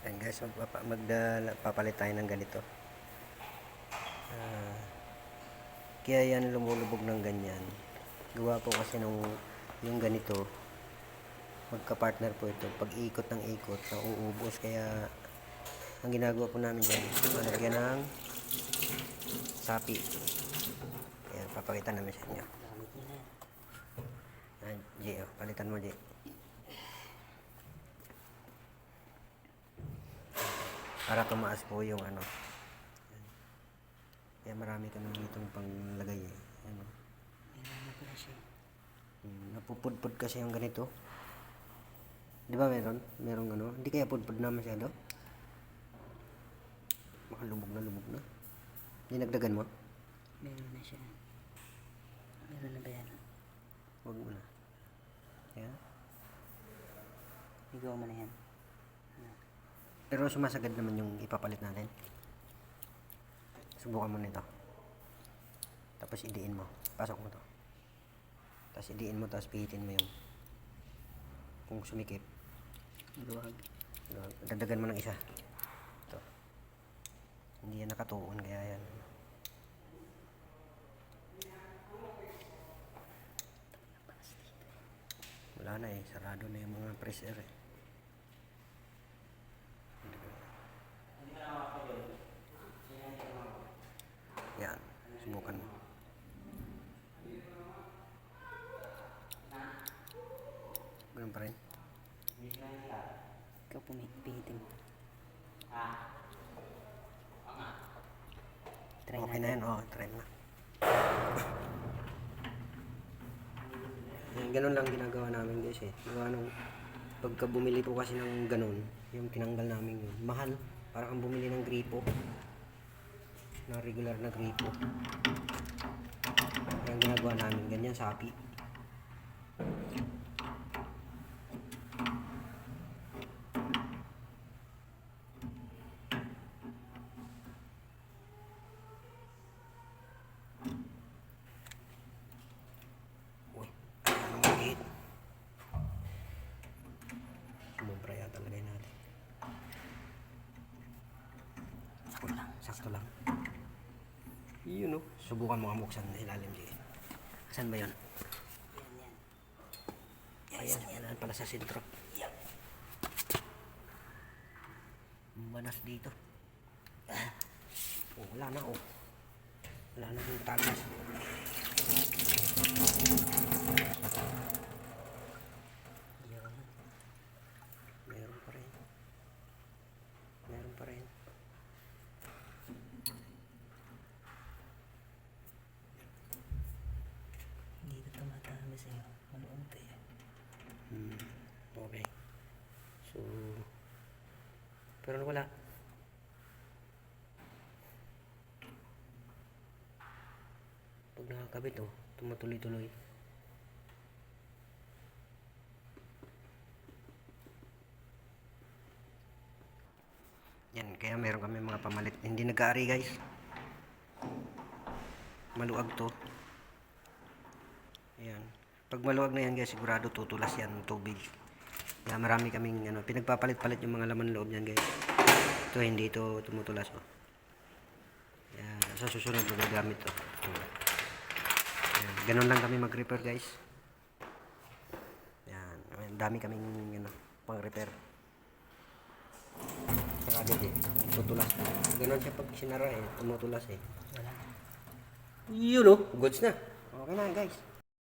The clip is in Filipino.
Ayan guys, magpapalit tayo ng ganito. Ah, kaya yan lumulubog ng ganyan. Gawa po kasi nung yung ganito, magka-partner po ito. Pag ikot ng ikot, nauubos. Kaya ang ginagawa po namin dyan, malagyan ng sapi. Ayan, papakita namin sa inyo. Ayan, Jay, oh, palitan mo, Jay. Para tumaas po yung ano. Kaya marami kami ditong panglagay eh. Ano. Napupudpud kasi yung ganito. Di ba meron? Merong ano. Hindi kaya pudpud na masyado? Makalubog na. Dinagdagan mo? Meron na siya. Meron na ba yan? Huwag mo na. Ayan. Igaw mo na yan. Pero sumasagad naman yung ipapalit natin. Subukan mo nito. Tapos idiin mo. Pasok mo to. Tapos idiin mo, tapos pihitin mo yung kung sumikip. Luwag. Dagdagan mo ng isa. Ito. Hindi yan nakatuon, kaya yan. Wala na eh. Sarado na yung mga pressure eh. Yan. Subukan mo. Ganun pa rin. Ikaw pihitin mo. Try Okay na yan. Oo, try mo na. Ganun lang ginagawa namin guys eh. Gawa nung pagka bumili po kasi ng ganun, yung tinanggal namin yun. Mahal. Para kang bumili ng gripo. Na regular na gripo. Yung ginagawa namin, ganyan sapi. Uy, ano magigit? Sumubra yata lagay natin. Sakto lang. Yun o. Subukan mo kamuksan na ilalim dito. Saan ba yun? Ayan, yan pala sa sentro. Manas dito. Oh, wala na oh. Wala na yung talas. Yan. Meron pa rin. Meron pa rin. Hindi ko tumatama sa'yo. Maluunti. Okay. So, pero wala. Pag nakakabit oh, tumutuloy-tuloy. Yan, kaya meron kami mga pamalit. Hindi nag-aari guys. Maluag to. Ayan. Pag maluwag na yan guys, sigurado tutulas yan ng tubig. Kaya marami kaming ano, pinagpapalit-palit yung mga laman loob yan guys. Ito hindi ito tumutulas oh. Kaya sa susunod na gagamit to. Ayan. Ganun lang kami mag-repair guys. Ayan. Dami kaming ano, pang-repair. Sarado eh. Tutulas. Ganun siya pag sinara eh. Tumutulas eh. Wala. Yun oh. Goods na. Okay na guys.